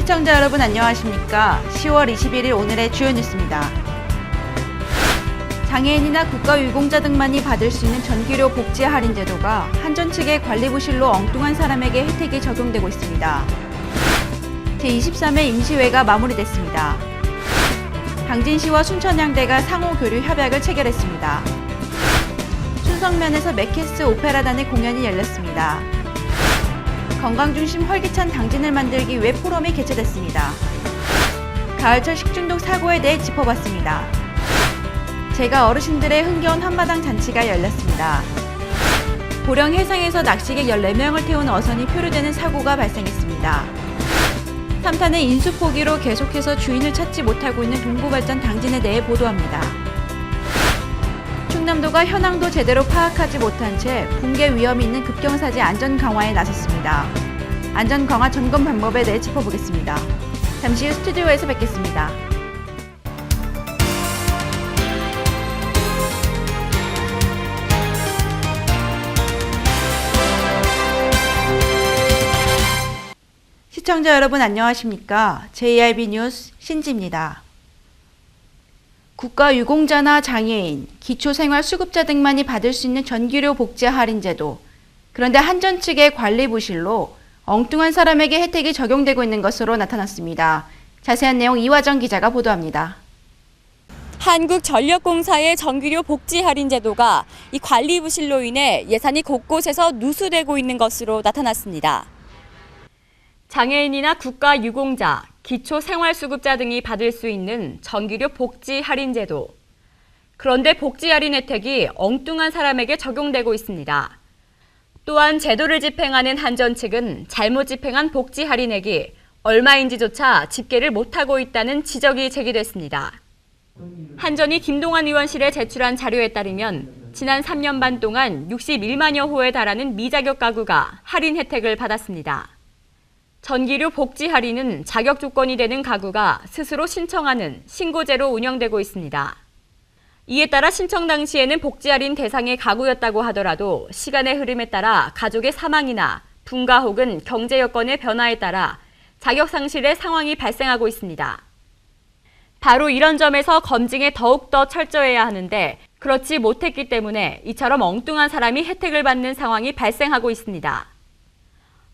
시청자 여러분 안녕하십니까? 10월 21일 오늘의 주요 뉴스입니다. 장애인이나 국가유공자 등만이 받을 수 있는 전기료 복지 할인 제도가 한전 측의 관리 부실로 엉뚱한 사람에게 혜택이 적용되고 있습니다. 제23회 임시회가 마무리됐습니다. 당진시와 순천향대가 상호 교류 협약을 체결했습니다. 춘성면에서 맥케스 오페라단의 공연이 열렸습니다. 건강중심 활기찬 당진을 만들기 위해 포럼이 개최됐습니다. 가을철 식중독 사고에 대해 짚어봤습니다. 제가 어르신들의 흥겨운 한마당 잔치가 열렸습니다. 보령 해상에서 낚시객 14명을 태운 어선이 표류되는 사고가 발생했습니다. 3탄의 인수 포기로 계속해서 주인을 찾지 못하고 있는 동부발전 당진에 대해 보도합니다. 충남도가 현황도 제대로 파악하지 못한 채 붕괴 위험이 있는 급경사지 안전 강화에 나섰습니다. 안전 강화 점검 방법에 대해 짚어보겠습니다. 잠시 후 스튜디오에서 뵙겠습니다. 시청자 여러분 안녕하십니까? JIB 뉴스 신지입니다. 국가유공자나 장애인, 기초생활수급자 등만이 받을 수 있는 전기료 복지 할인 제도. 그런데 한전 측의 관리 부실로 엉뚱한 사람에게 혜택이 적용되고 있는 것으로 나타났습니다. 자세한 내용 이화정 기자가 보도합니다. 한국전력공사의 전기료 복지 할인 제도가 이 관리 부실로 인해 예산이 곳곳에서 누수되고 있는 것으로 나타났습니다. 장애인이나 국가유공자, 기초생활수급자 등이 받을 수 있는 전기료 복지 할인 제도. 그런데 복지 할인 혜택이 엉뚱한 사람에게 적용되고 있습니다. 또한 제도를 집행하는 한전 측은 잘못 집행한 복지 할인액이 얼마인지조차 집계를 못하고 있다는 지적이 제기됐습니다. 한전이 김동완 의원실에 제출한 자료에 따르면 지난 3년 반 동안 61만여 호에 달하는 미자격 가구가 할인 혜택을 받았습니다. 전기료 복지 할인은 자격 조건이 되는 가구가 스스로 신청하는 신고제로 운영되고 있습니다. 이에 따라 신청 당시에는 복지 할인 대상의 가구였다고 하더라도 시간의 흐름에 따라 가족의 사망이나 분가 혹은 경제 여건의 변화에 따라 자격 상실의 상황이 발생하고 있습니다. 바로 이런 점에서 검증에 더욱더 철저해야 하는데 그렇지 못했기 때문에 이처럼 엉뚱한 사람이 혜택을 받는 상황이 발생하고 있습니다.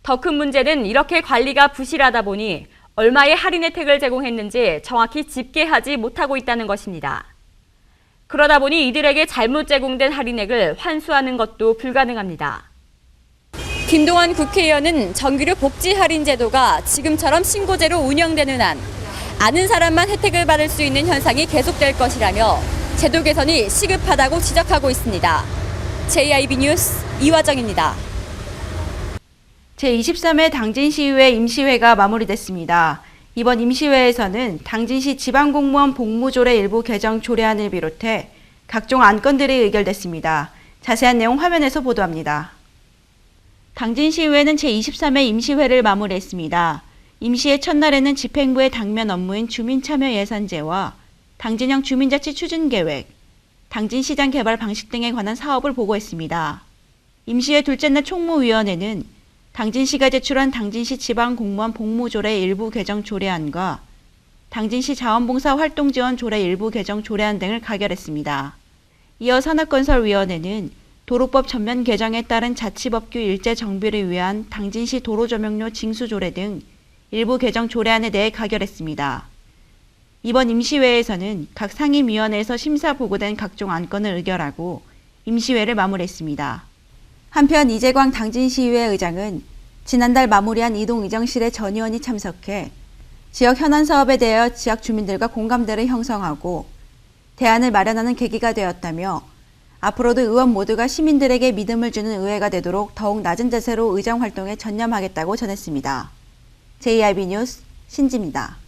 더 큰 문제는 이렇게 관리가 부실하다 보니 얼마의 할인 혜택을 제공했는지 정확히 집계하지 못하고 있다는 것입니다. 그러다 보니 이들에게 잘못 제공된 할인액을 환수하는 것도 불가능합니다. 김동완 국회의원은 전기료 복지 할인 제도가 지금처럼 신고제로 운영되는 한 아는 사람만 혜택을 받을 수 있는 현상이 계속될 것이라며 제도 개선이 시급하다고 지적하고 있습니다. JIB 뉴스 이화정입니다. 제23회 당진시의회 임시회가 마무리됐습니다. 이번 임시회에서는 당진시 지방공무원 복무조례 일부 개정 조례안을 비롯해 각종 안건들이 의결됐습니다. 자세한 내용 화면에서 보도합니다. 당진시의회는 제23회 임시회를 마무리했습니다. 임시회 첫날에는 집행부의 당면 업무인 주민참여예산제와 당진형 주민자치 추진계획, 당진시장 개발 방식 등에 관한 사업을 보고했습니다. 임시회 둘째 날 총무위원회는 당진시가 제출한 당진시 지방공무원 복무조례 일부 개정 조례안과 당진시 자원봉사 활동지원 조례 일부 개정 조례안 등을 가결했습니다. 이어 산업건설위원회는 도로법 전면 개정에 따른 자치법규 일제 정비를 위한 당진시 도로조명료 징수조례 등 일부 개정 조례안에 대해 가결했습니다. 이번 임시회에서는 각 상임위원회에서 심사 보고된 각종 안건을 의결하고 임시회를 마무리했습니다. 한편 이재광 당진시의회 의장은 지난달 마무리한 이동의정실에 전 의원이 참석해 지역 현안 사업에 대하여 지역 주민들과 공감대를 형성하고 대안을 마련하는 계기가 되었다며 앞으로도 의원 모두가 시민들에게 믿음을 주는 의회가 되도록 더욱 낮은 자세로 의정 활동에 전념하겠다고 전했습니다. JIB 뉴스 신지입니다.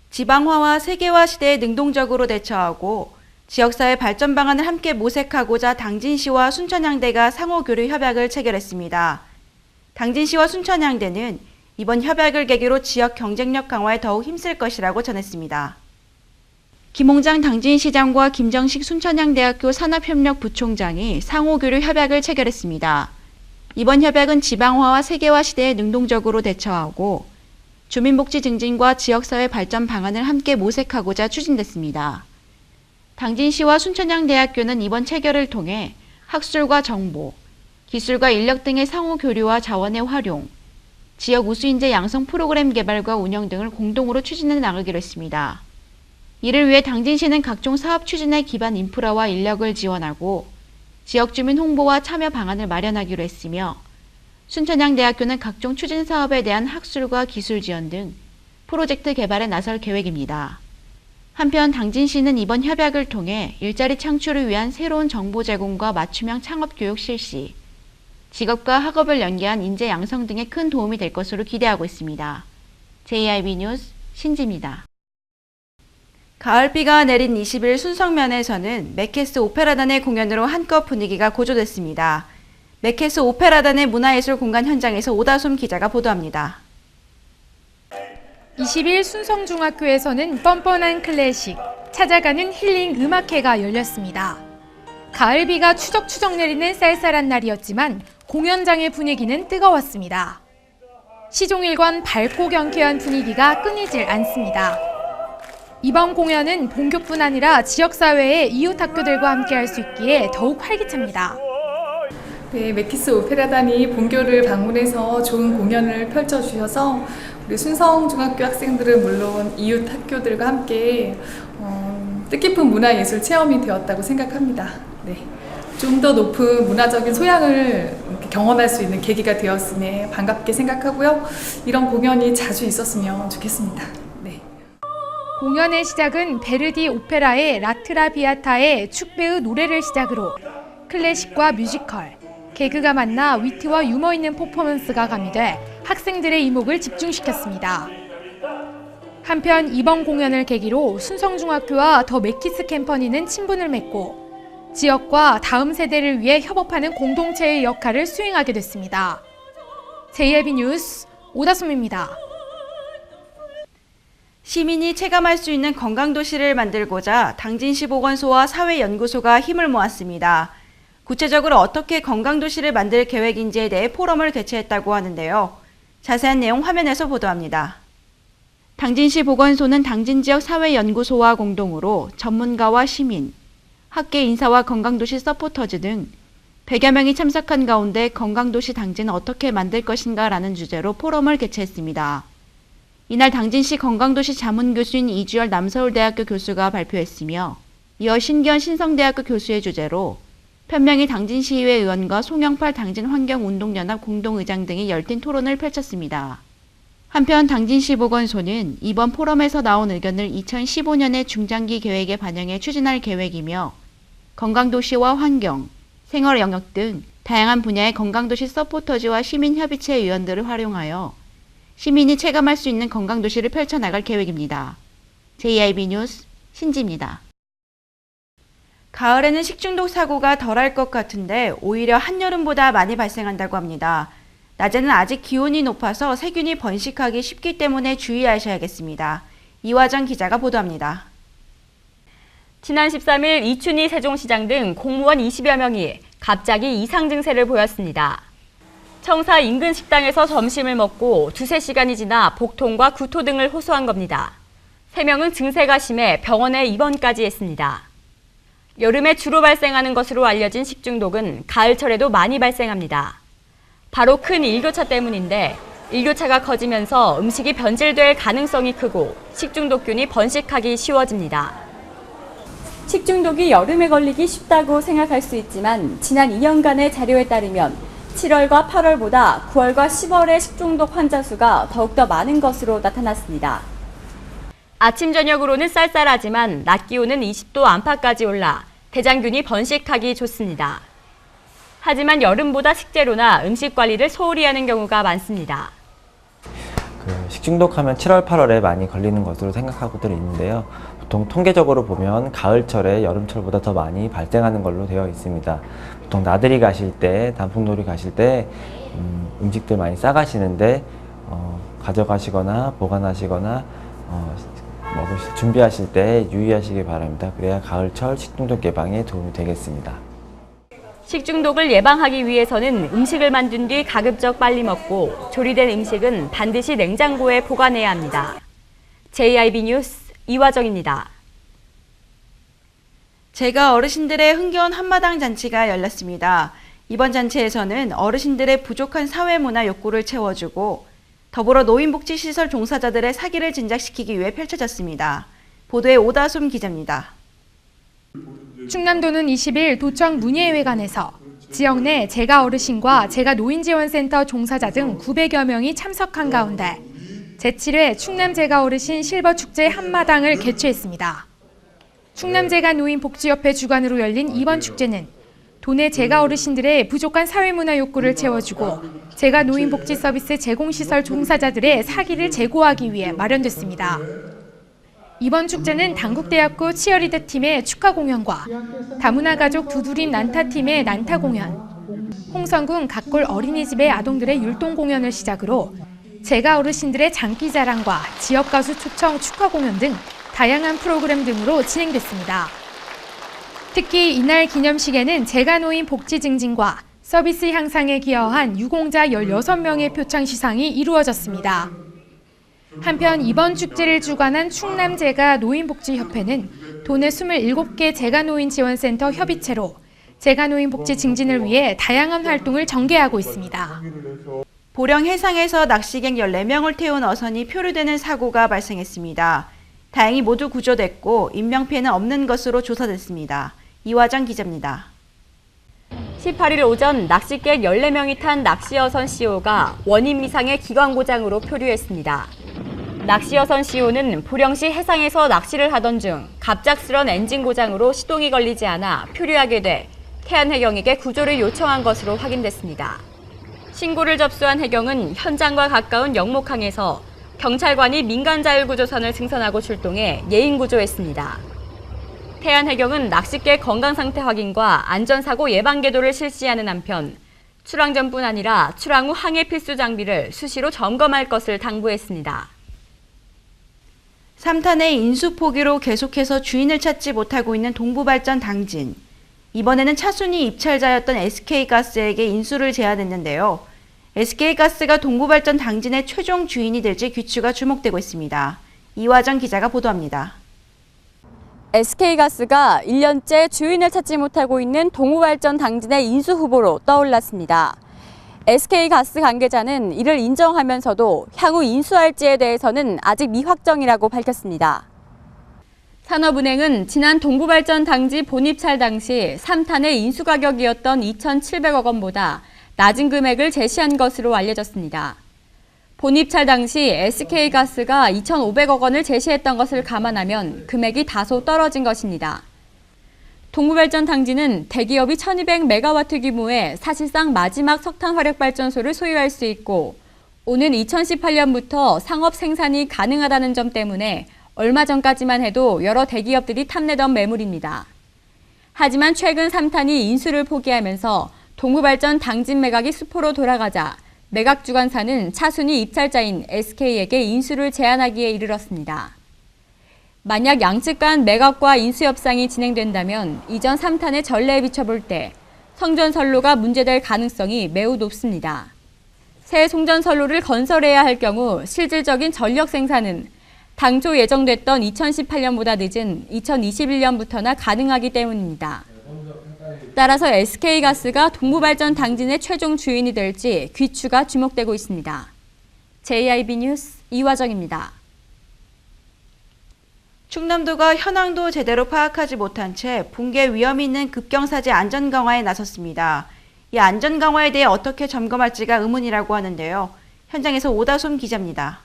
지방화와 세계화 시대에 능동적으로 대처하고 지역사회 발전 방안을 함께 모색하고자 당진시와 순천향대가 상호교류 협약을 체결했습니다. 당진시와 순천향대는 이번 협약을 계기로 지역 경쟁력 강화에 더욱 힘쓸 것이라고 전했습니다. 김홍장 당진시장과 김정식 순천향대학교 산업협력부총장이 상호교류 협약을 체결했습니다. 이번 협약은 지방화와 세계화 시대에 능동적으로 대처하고 주민복지 증진과 지역사회 발전 방안을 함께 모색하고자 추진됐습니다. 당진시와 순천향대학교는 이번 체결을 통해 학술과 정보, 기술과 인력 등의 상호 교류와 자원의 활용, 지역 우수인재 양성 프로그램 개발과 운영 등을 공동으로 추진해 나가기로 했습니다. 이를 위해 당진시는 각종 사업 추진에 기반 인프라와 인력을 지원하고 지역 주민 홍보와 참여 방안을 마련하기로 했으며 순천향대학교는 각종 추진 사업에 대한 학술과 기술 지원 등 프로젝트 개발에 나설 계획입니다. 한편 당진시는 이번 협약을 통해 일자리 창출을 위한 새로운 정보 제공과 맞춤형 창업 교육 실시, 직업과 학업을 연계한 인재 양성 등에 큰 도움이 될 것으로 기대하고 있습니다. JIB 뉴스 신지입니다. 가을비가 내린 20일 순성면에서는 맥케스 오페라단의 공연으로 한껏 분위기가 고조됐습니다. 맥케스 오페라단의 문화예술 공간 현장에서 오다솜 기자가 보도합니다. 20일 순성중학교에서는 뻔뻔한 클래식, 찾아가는 힐링 음악회가 열렸습니다. 가을비가 추적추적 내리는 쌀쌀한 날이었지만 공연장의 분위기는 뜨거웠습니다. 시종일관 밝고 경쾌한 분위기가 끊이질 않습니다. 이번 공연은 본교뿐 아니라 지역사회의 이웃학교들과 함께 할 수 있기에 더욱 활기찹니다. 네, 맥키스 오페라단이 본교를 방문해서 좋은 공연을 펼쳐주셔서 우리 순성중학교 학생들은 물론 이웃 학교들과 함께 뜻깊은 문화예술 체험이 되었다고 생각합니다. 네, 좀 더 높은 문화적인 소양을 경험할 수 있는 계기가 되었음에 반갑게 생각하고요. 이런 공연이 자주 있었으면 좋겠습니다. 네. 공연의 시작은 베르디 오페라의 라트라비아타의 축배의 노래를 시작으로 클래식과 뮤지컬, 개그가 만나 위트와 유머 있는 퍼포먼스가 가미돼 학생들의 이목을 집중시켰습니다. 한편 이번 공연을 계기로 순성중학교와 더 맥키스 캠퍼니는 친분을 맺고 지역과 다음 세대를 위해 협업하는 공동체의 역할을 수행하게 됐습니다. JIB 뉴스 오다솜입니다. 시민이 체감할 수 있는 건강도시를 만들고자 당진시 보건소와 사회연구소가 힘을 모았습니다. 구체적으로 어떻게 건강도시를 만들 계획인지에 대해 포럼을 개최했다고 하는데요. 자세한 내용 화면에서 보도합니다. 당진시 보건소는 당진지역 사회연구소와 공동으로 전문가와 시민, 학계 인사와 건강도시 서포터즈 등 100여 명이 참석한 가운데 건강도시 당진은 어떻게 만들 것인가라는 주제로 포럼을 개최했습니다. 이날 당진시 건강도시 자문교수인 이주열 남서울대학교 교수가 발표했으며 이어 신기현 신성대학교 교수의 주제로 편명희 당진시의회 의원과 송영팔 당진환경운동연합 공동의장 등이 열띤 토론을 펼쳤습니다. 한편 당진시 보건소는 이번 포럼에서 나온 의견을 2015년의 중장기 계획에 반영해 추진할 계획이며 건강도시와 환경, 생활 영역 등 다양한 분야의 건강도시 서포터즈와 시민협의체 위원들을 활용하여 시민이 체감할 수 있는 건강도시를 펼쳐나갈 계획입니다. JIB 뉴스 신지입니다. 가을에는 식중독 사고가 덜할 것 같은데 오히려 한여름보다 많이 발생한다고 합니다. 낮에는 아직 기온이 높아서 세균이 번식하기 쉽기 때문에 주의하셔야겠습니다. 이화정 기자가 보도합니다. 지난 13일 이춘희 세종시장 등 공무원 20여 명이 갑자기 이상 증세를 보였습니다. 청사 인근 식당에서 점심을 먹고 두세 시간이 지나 복통과 구토 등을 호소한 겁니다. 3명은 증세가 심해 병원에 입원까지 했습니다. 여름에 주로 발생하는 것으로 알려진 식중독은 가을철에도 많이 발생합니다. 바로 큰 일교차 때문인데 일교차가 커지면서 음식이 변질될 가능성이 크고 식중독균이 번식하기 쉬워집니다. 식중독이 여름에 걸리기 쉽다고 생각할 수 있지만 지난 2년간의 자료에 따르면 7월과 8월보다 9월과 10월의 식중독 환자 수가 더욱더 많은 것으로 나타났습니다. 아침 저녁으로는 쌀쌀하지만 낮 기온은 20도 안팎까지 올라 대장균이 번식하기 좋습니다. 하지만 여름보다 식재료나 음식 관리를 소홀히 하는 경우가 많습니다. 식중독하면 7월, 8월에 많이 걸리는 것으로 생각하고들 있는데요. 보통 통계적으로 보면 가을철에 여름철보다 더 많이 발생하는 걸로 되어 있습니다. 보통 나들이 가실 때, 단풍놀이 가실 때 음식들 많이 싸가시는데 가져가시거나 보관하시거나 준비하실 때 유의하시기 바랍니다. 그래야 가을철 식중독 예방에 도움이 되겠습니다. 식중독을 예방하기 위해서는 음식을 만든 뒤 가급적 빨리 먹고 조리된 음식은 반드시 냉장고에 보관해야 합니다. JIB 뉴스 이화정입니다. 제가 어르신들의 흥겨운 한마당 잔치가 열렸습니다. 이번 잔치에서는 어르신들의 부족한 사회문화 욕구를 채워주고 더불어 노인복지시설 종사자들의 사기를 진작시키기 위해 펼쳐졌습니다. 보도에 오다솜 기자입니다. 충남도는 20일 도청 문예회관에서 지역 내 재가 어르신과 재가 노인지원센터 종사자 등 900여 명이 참석한 가운데 제7회 충남 재가 어르신 실버축제 한마당을 개최했습니다. 충남 재가 노인복지협회 주관으로 열린 이번 축제는 도내 재가 어르신들의 부족한 사회문화 욕구를 채워주고 재가 노인복지 서비스 제공시설 종사자들의 사기를 제고하기 위해 마련됐습니다. 이번 축제는 당국대학교 치어리더 팀의 축하 공연과 다문화 가족 두드림 난타 팀의 난타 공연, 홍성군 각골 어린이집의 아동들의 율동 공연을 시작으로 재가 어르신들의 장기자랑과 지역 가수 초청 축하 공연 등 다양한 프로그램 등으로 진행됐습니다. 특히 이날 기념식에는 재가 노인 복지 증진과 서비스 향상에 기여한 유공자 16명의 표창 시상이 이루어졌습니다. 한편 이번 축제를 주관한 충남 재가 노인복지협회는 도내 27개 재가 노인지원센터 협의체로 재가 노인복지 증진을 위해 다양한 활동을 전개하고 있습니다. 보령 해상에서 낚시객 14명을 태운 어선이 표류되는 사고가 발생했습니다. 다행히 모두 구조됐고 인명피해는 없는 것으로 조사됐습니다. 이화정 기자입니다. 18일 오전 낚시객 14명이 탄 낚시어선 CO가 원인 미상의 기관 고장으로 표류했습니다. 낚시어선 CO는 보령시 해상에서 낚시를 하던 중 갑작스런 엔진 고장으로 시동이 걸리지 않아 표류하게 돼 태안해경에게 구조를 요청한 것으로 확인됐습니다. 신고를 접수한 해경은 현장과 가까운 영목항에서 경찰관이 민간자율구조선을 승선하고 출동해 예인구조했습니다. 태안해경은 낚시객 건강상태 확인과 안전사고 예방계도를 실시하는 한편 출항 전뿐 아니라 출항 후 항해 필수 장비를 수시로 점검할 것을 당부했습니다. 3탄의 인수 포기로 계속해서 주인을 찾지 못하고 있는 동부발전 당진. 이번에는 차순위 입찰자였던 SK가스에게 인수를 제안했는데요. SK가스가 동부발전 당진의 최종 주인이 될지 귀추가 주목되고 있습니다. 이화정 기자가 보도합니다. SK가스가 1년째 주인을 찾지 못하고 있는 동부발전 당진의 인수 후보로 떠올랐습니다. SK가스 관계자는 이를 인정하면서도 향후 인수할지에 대해서는 아직 미확정이라고 밝혔습니다. 산업은행은 지난 동부발전 당지 본입찰 당시 3탄의 인수 가격이었던 2,700억 원보다 낮은 금액을 제시한 것으로 알려졌습니다. 본입찰 당시 SK가스가 2,500억 원을 제시했던 것을 감안하면 금액이 다소 떨어진 것입니다. 동부발전 당지는 대기업이 1,200메가와트 규모의 사실상 마지막 석탄 화력발전소를 소유할 수 있고 오는 2018년부터 상업 생산이 가능하다는 점 때문에 얼마 전까지만 해도 여러 대기업들이 탐내던 매물입니다. 하지만 최근 3탄이 인수를 포기하면서 동부발전 당진 매각이 수포로 돌아가자 매각 주관사는 차순위 입찰자인 SK에게 인수를 제안하기에 이르렀습니다. 만약 양측 간 매각과 인수 협상이 진행된다면 이전 3탄의 전례에 비춰볼 때 성전선로가 문제될 가능성이 매우 높습니다. 새 송전선로를 건설해야 할 경우 실질적인 전력 생산은 당초 예정됐던 2018년보다 늦은 2021년부터나 가능하기 때문입니다. 따라서 SK가스가 동부발전 당진의 최종 주인이 될지 귀추가 주목되고 있습니다. JIB 뉴스 이화정입니다. 충남도가 현황도 제대로 파악하지 못한 채 붕괴 위험이 있는 급경사지 안전 강화에 나섰습니다. 이 안전 강화에 대해 어떻게 점검할지가 의문이라고 하는데요. 현장에서 오다솜 기자입니다.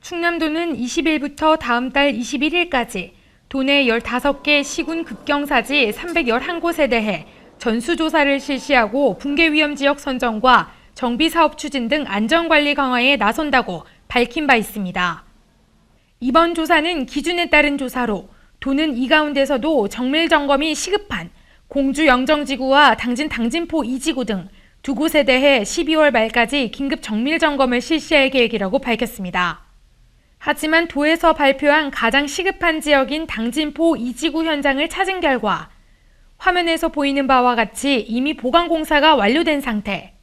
충남도는 20일부터 다음 달 21일까지 도내 15개 시군 급경사지 311곳에 대해 전수조사를 실시하고 붕괴 위험 지역 선정과 정비사업 추진 등 안전관리 강화에 나선다고 밝힌 바 있습니다. 이번 조사는 기준에 따른 조사로 도는 이 가운데서도 정밀 점검이 시급한 공주 영정지구와 당진포 2지구 등 두 곳에 대해 12월 말까지 긴급 정밀 점검을 실시할 계획이라고 밝혔습니다. 하지만 도에서 발표한 가장 시급한 지역인 당진포 2지구 현장을 찾은 결과 화면에서 보이는 바와 같이 이미 보강 공사가 완료된 상태.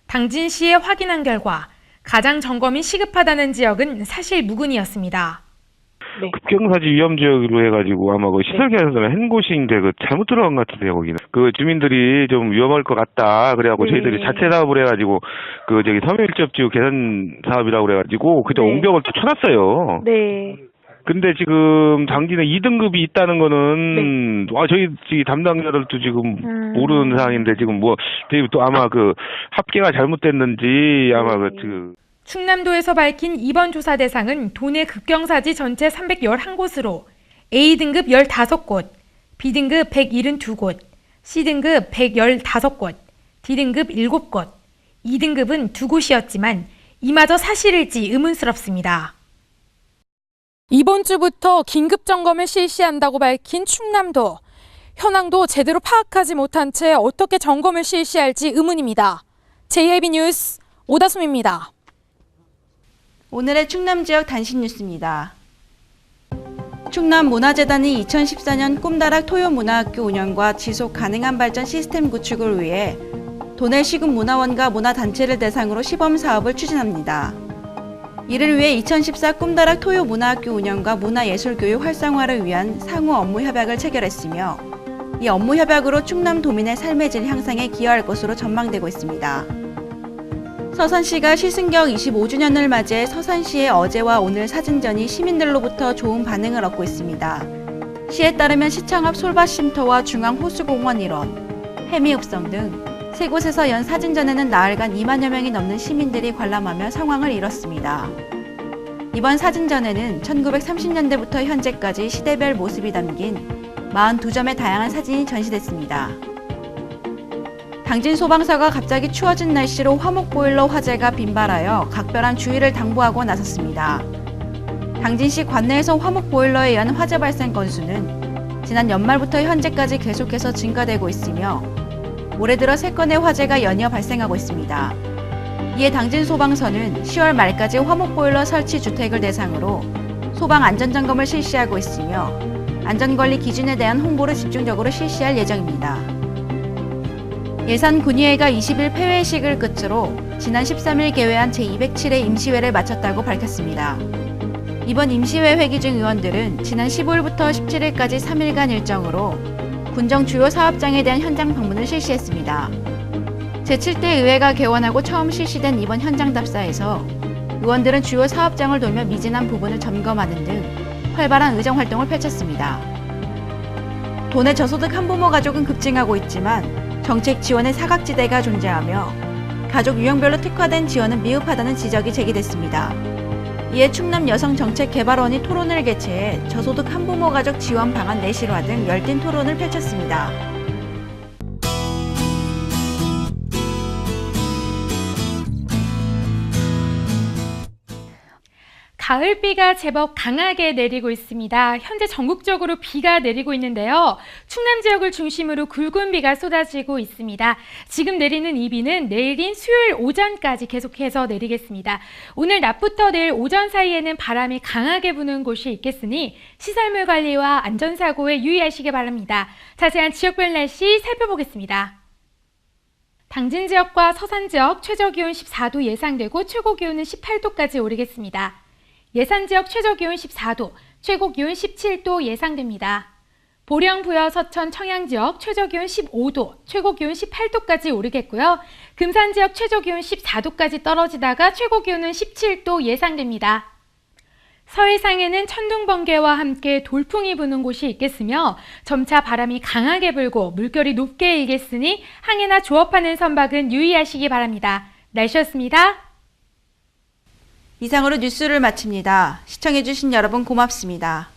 당진시에 확인한 결과 가장 점검이 시급하다는 지역은 사실 무근이었습니다. 급경사지 위험 지역으로 해가지고 아마 그 시설 개선을 한 곳인데 그 잘못 들어간 것 같은데요, 거기는. 그 주민들이 좀 위험할 것 같다. 그래갖고 저희들이 자체 사업을 해가지고 그 저기 섬유일접지구 개선 사업이라고 그래가지고 그저 옹벽을 또 쳐놨어요. 네. 근데 지금 당진에 2등급이 있다는 거는 저희 담당자들도 지금 모르는 상황인데 지금 뭐 저희 또 아마 그 합계가 잘못됐는지 아마 충남도에서 밝힌 이번 조사 대상은 도내 급경사지 전체 311곳으로 A등급 15곳, B등급 172곳, C등급 115곳, D등급 7곳, 2등급은 2곳이었지만 이마저 사실일지 의문스럽습니다. 이번 주부터 긴급 점검을 실시한다고 밝힌 충남도. 현황도 제대로 파악하지 못한 채 어떻게 점검을 실시할지 의문입니다. JIB 뉴스 오다솜입니다. 오늘의 충남 지역 단신 뉴스입니다. 충남문화재단이 2014년 꿈다락 토요문화학교 운영과 지속 가능한 발전 시스템 구축을 위해 도내 시군 문화원과 문화단체를 대상으로 시범 사업을 추진합니다. 이를 위해 2014 꿈다락 토요문화학교 운영과 문화예술교육 활성화를 위한 상호 업무 협약을 체결했으며 이 업무 협약으로 충남도민의 삶의 질 향상에 기여할 것으로 전망되고 있습니다. 서산시가 시승격 25주년을 맞이해 서산시의 어제와 오늘 사진전이 시민들로부터 좋은 반응을 얻고 있습니다. 시에 따르면 시청 앞 솔밭쉼터와 중앙호수공원 일원, 해미읍성 등 세 곳에서 연 사진전에는 나흘간 2만여 명이 넘는 시민들이 관람하며 성황을 이뤘습니다. 이번 사진전에는 1930년대부터 현재까지 시대별 모습이 담긴 42점의 다양한 사진이 전시됐습니다. 당진 소방서가 갑자기 추워진 날씨로 화목보일러 화재가 빈발하여 각별한 주의를 당부하고 나섰습니다. 당진시 관내에서 화목보일러에 의한 화재 발생 건수는 지난 연말부터 현재까지 계속해서 증가되고 있으며 올해 들어 3건의 화재가 연이어 발생하고 있습니다. 이에 당진 소방서는 10월 말까지 화목보일러 설치 주택을 대상으로 소방 안전점검을 실시하고 있으며 안전관리 기준에 대한 홍보를 집중적으로 실시할 예정입니다. 예산군의회가 20일 폐회식을 끝으로 지난 13일 개회한 제207회 임시회를 마쳤다고 밝혔습니다. 이번 임시회 회기 중 의원들은 지난 15일부터 17일까지 3일간 일정으로 군정 주요 사업장에 대한 현장 방문을 실시했습니다. 제7대 의회가 개원하고 처음 실시된 이번 현장 답사에서 의원들은 주요 사업장을 돌며 미진한 부분을 점검하는 등 활발한 의정 활동을 펼쳤습니다. 도내 저소득 한부모 가족은 급증하고 있지만 정책 지원의 사각지대가 존재하며 가족 유형별로 특화된 지원은 미흡하다는 지적이 제기됐습니다. 이에 충남여성정책개발원이 토론을 개최해 저소득 한부모 가족 지원 방안 내실화 등 열띤 토론을 펼쳤습니다. 가을비가 제법 강하게 내리고 있습니다. 현재 전국적으로 비가 내리고 있는데요. 충남 지역을 중심으로 굵은 비가 쏟아지고 있습니다. 지금 내리는 이 비는 내일인 수요일 오전까지 계속해서 내리겠습니다. 오늘 낮부터 내일 오전 사이에는 바람이 강하게 부는 곳이 있겠으니 시설물 관리와 안전사고에 유의하시기 바랍니다. 자세한 지역별 날씨 살펴보겠습니다. 당진 지역과 서산 지역 최저기온 14도 예상되고 최고기온은 18도까지 오르겠습니다. 예산 지역 최저기온 14도, 최고기온 17도 예상됩니다. 보령, 부여, 서천, 청양 지역 최저기온 15도, 최고기온 18도까지 오르겠고요. 금산 지역 최저기온 14도까지 떨어지다가 최고기온은 17도 예상됩니다. 서해상에는 천둥, 번개와 함께 돌풍이 부는 곳이 있겠으며 점차 바람이 강하게 불고 물결이 높게 일겠으니 항해나 조업하는 선박은 유의하시기 바랍니다. 날씨였습니다. 이상으로 뉴스를 마칩니다. 시청해주신 여러분 고맙습니다.